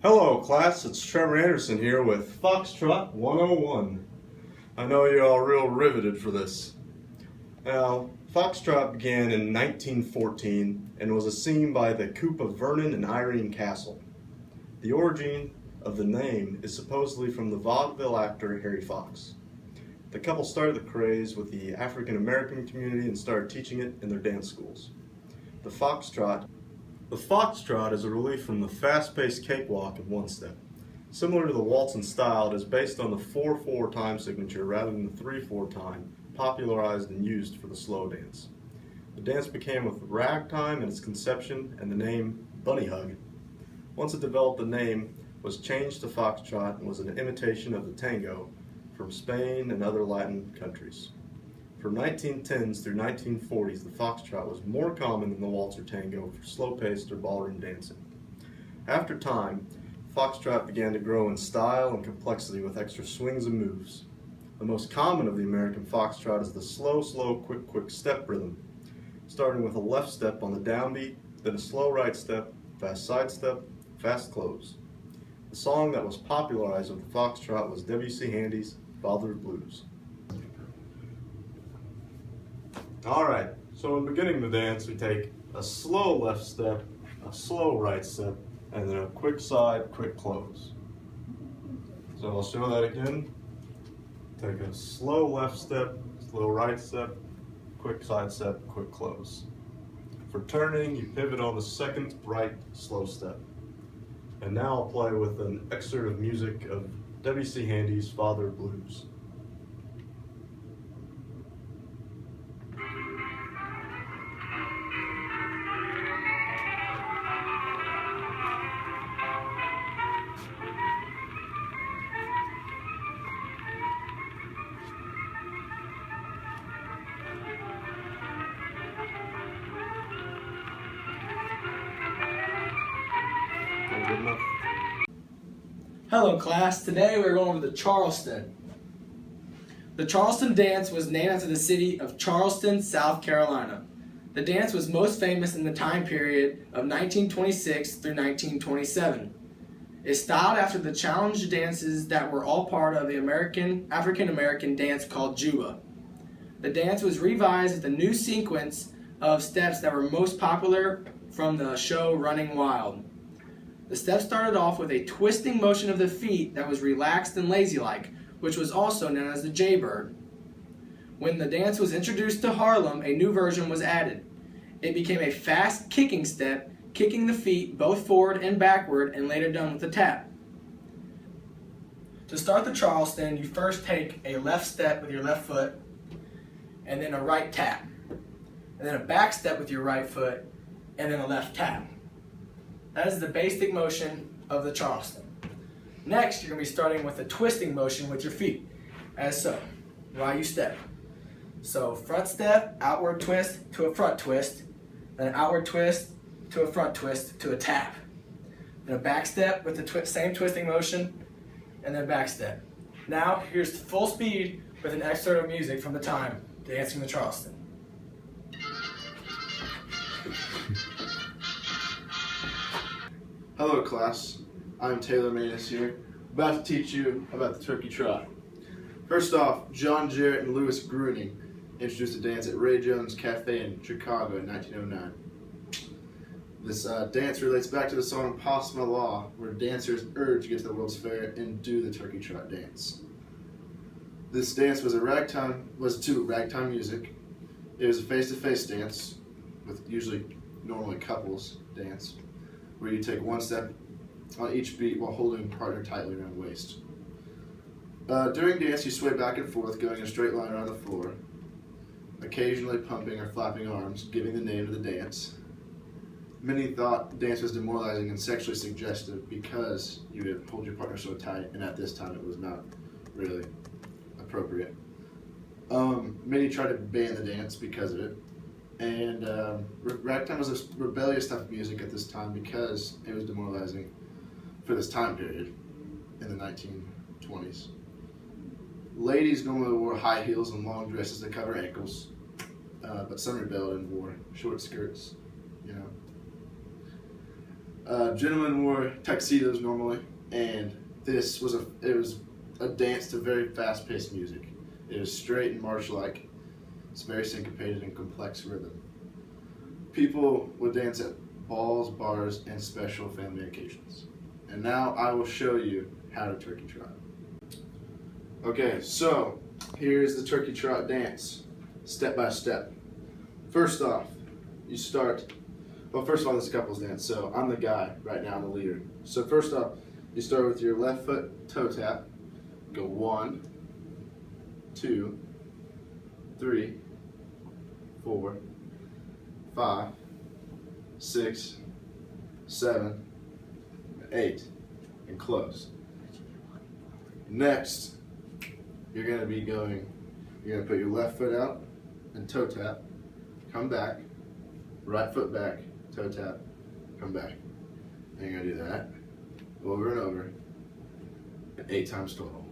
Hello class, it's Trevor Anderson here with Foxtrot 101. I know you're all real riveted for this. Now, Foxtrot began in 1914 and was seen by the coup of Vernon and Irene Castle. The origin of the name is supposedly from the vaudeville actor Harry Fox. The couple started the craze with the African American community and started teaching it in their dance schools. The Foxtrot is a relief from the fast-paced cakewalk of one step. Similar to the waltz in style, it is based on the 4/4 time signature rather than the 3/4 time, popularized and used for the slow dance. The dance became with Ragtime in its conception and the name Bunny Hug. Once it developed, the name was changed to Foxtrot and was an imitation of the tango from Spain and other Latin countries. From 1910s through 1940s, the foxtrot was more common than the waltz or tango for slow-paced or ballroom dancing. After time, foxtrot began to grow in style and complexity with extra swings and moves. The most common of the American foxtrot is the slow, quick step rhythm, starting with a left step on the downbeat, then a slow right step, fast side step, fast close. The song that was popularized with the foxtrot was W.C. Handy's Father Blues. Alright, so in beginning the dance we take a slow left step, a slow right step, and then a quick side, quick close. So I'll show that again. Take a slow left step, slow right step, quick side step, quick close. For turning, you pivot on the second right slow step. And now I'll play with an excerpt of music of W.C. Handy's Father Blues. Good enough. Hello class, today we're going over the Charleston. The Charleston dance was named after the city of Charleston, South Carolina. The dance was most famous in the time period of 1926 through 1927. It's styled after the challenge dances that were all part of the African American dance called Juba. The dance was revised with a new sequence of steps that were most popular from the show Running Wild. The steps started off with a twisting motion of the feet that was relaxed and lazy-like, which was also known as the jaybird. When the dance was introduced to Harlem, a new version was added. It became a fast kicking step, kicking the feet both forward and backward, and later done with a tap. To start the Charleston, you first take a left step with your left foot, and then a right tap, and then a back step with your right foot, and then a left tap. That is the basic motion of the Charleston. Next, you're going to be starting with a twisting motion with your feet, as so, while you step. So front step, outward twist to a front twist, then an outward twist to a front twist to a tap. Then a back step with the same twisting motion, and then back step. Now, here's full speed with an excerpt of music from the time dancing the Charleston. Hello class, I'm Taylor Manus here, about to teach you about the turkey trot. First off, John Jarrett and Louis Gruning introduced the dance at Ray Jones Cafe in Chicago in 1909. This dance relates back to the song Impossible Law, where dancers urge to get to the World's Fair and do the turkey trot dance. This dance was to ragtime music. It was a face-to-face dance, with normally couples dance, where you take one step on each beat while holding your partner tightly around the waist. During dance, you sway back and forth, going in a straight line around the floor, occasionally pumping or flapping arms, giving the name to the dance. Many thought the dance was demoralizing and sexually suggestive because you would hold your partner so tight, and at this time it was not really appropriate. Many tried to ban the dance because of it. And ragtime was a rebellious type of music at this time because it was demoralizing for this time period in the 1920s. Ladies normally wore high heels and long dresses to cover ankles, but some rebelled and wore short skirts, you know. Gentlemen wore tuxedos normally, and this was a dance to very fast-paced music. It was straight and march-like. It's very syncopated and complex rhythm. People would dance at balls, bars, and special family occasions. And now I will show you how to turkey trot. Okay, so here's the turkey trot dance, step by step. First off, you start, well, first of all, this is a couples dance, so I'm the guy right now, I'm the leader. So first off, you start with your left foot toe tap, go 1, 2, 3, 4, 5, 6, 7, 8, and close. Next, you're going to put your left foot out and toe tap, come back, right foot back, toe tap, come back. And you're going to do that over and over, 8 times total.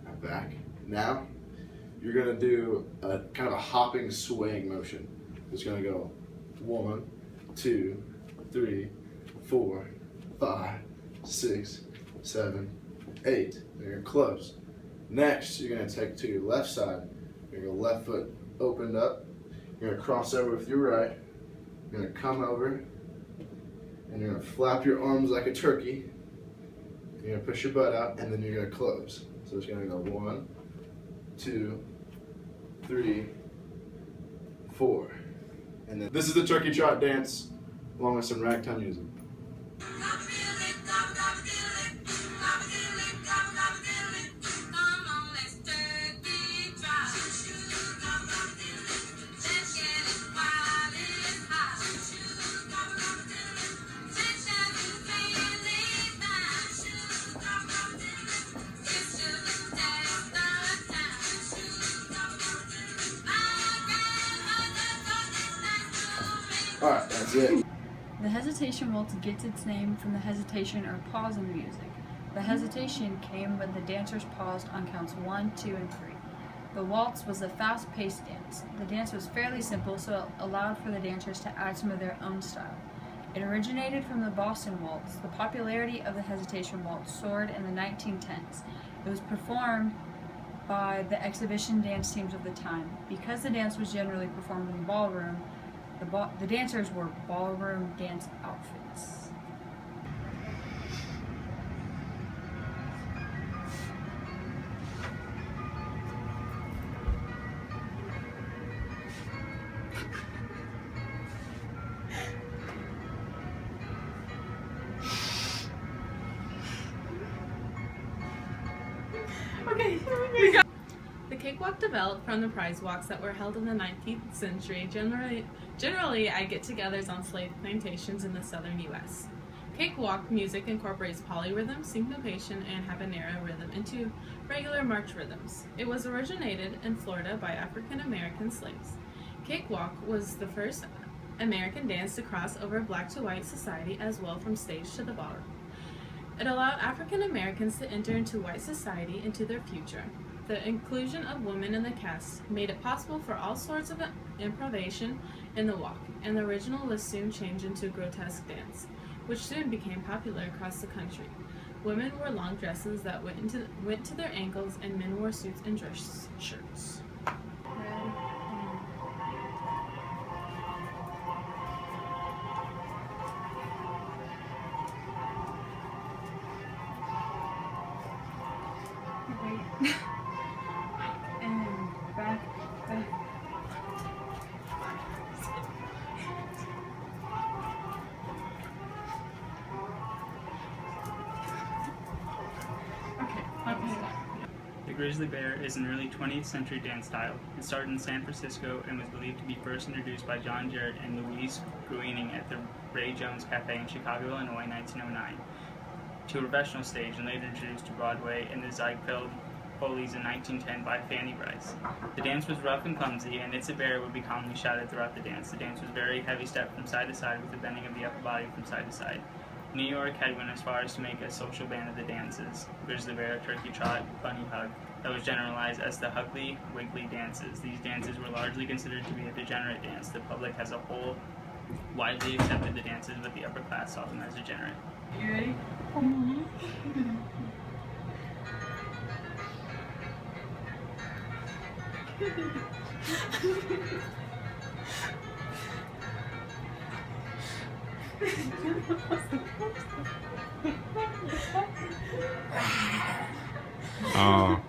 Now back. Now, you're going to do a kind of a hopping swaying motion. It's going to go 1, 2, 3, 4, 5, 6, 7, 8. And you're going to close. Next, you're going to take to your left side. You're going to go left foot opened up. You're going to cross over with your right. You're going to come over. And you're going to flap your arms like a turkey. You're going to push your butt out, and then you're going to close. So it's going to go 1, 2, 3, 4. And then this is the turkey trot dance along with some ragtime music. Alright, that's it. The hesitation waltz gets its name from the hesitation or pause in music. The hesitation came when the dancers paused on counts 1, 2, and 3. The waltz was a fast-paced dance. The dance was fairly simple, so it allowed for the dancers to add some of their own style. It originated from the Boston waltz. The popularity of the hesitation waltz soared in the 1910s. It was performed by the exhibition dance teams of the time. Because the dance was generally performed in the ballroom, the dancers wore ballroom dance outfits. Okay, we got. The cakewalk developed from the prize walks that were held in the 19th century. Generally at get-togethers on slave plantations in the southern U.S. Cakewalk music incorporates polyrhythm, syncopation, and habanero rhythm into regular march rhythms. It was originated in Florida by African-American slaves. Cakewalk was the first American dance to cross over black-to-white society as well from stage to the ballroom. It allowed African Americans to enter into white society into their future. The inclusion of women in the cast made it possible for all sorts of improvisation in the walk, and the original was soon changed into a grotesque dance, which soon became popular across the country. Women wore long dresses that went to their ankles, and men wore suits and dress shirts. Wait. And back. The grizzly bear is an early 20th century dance style. It started in San Francisco and was believed to be first introduced by John Jarrett and Louise Gruening at the Ray Jones Cafe in Chicago, Illinois, 1909, to a professional stage and later introduced to Broadway and the Ziegfeld Follies in 1910 by Fanny Bryce. The dance was rough and clumsy, and "It's a Bear" would be commonly shouted throughout the dance. The dance was very heavy step from side to side with the bending of the upper body from side to side. New York had went as far as to make a social band of the dances: Grizzly Bear, Turkey Trot, Bunny Hug, that was generalized as the Huggly Wiggly dances. These dances were largely considered to be a degenerate dance. The public as a whole Widely accepted the dances, but the upper class saw them as degenerate. You ready? Oh.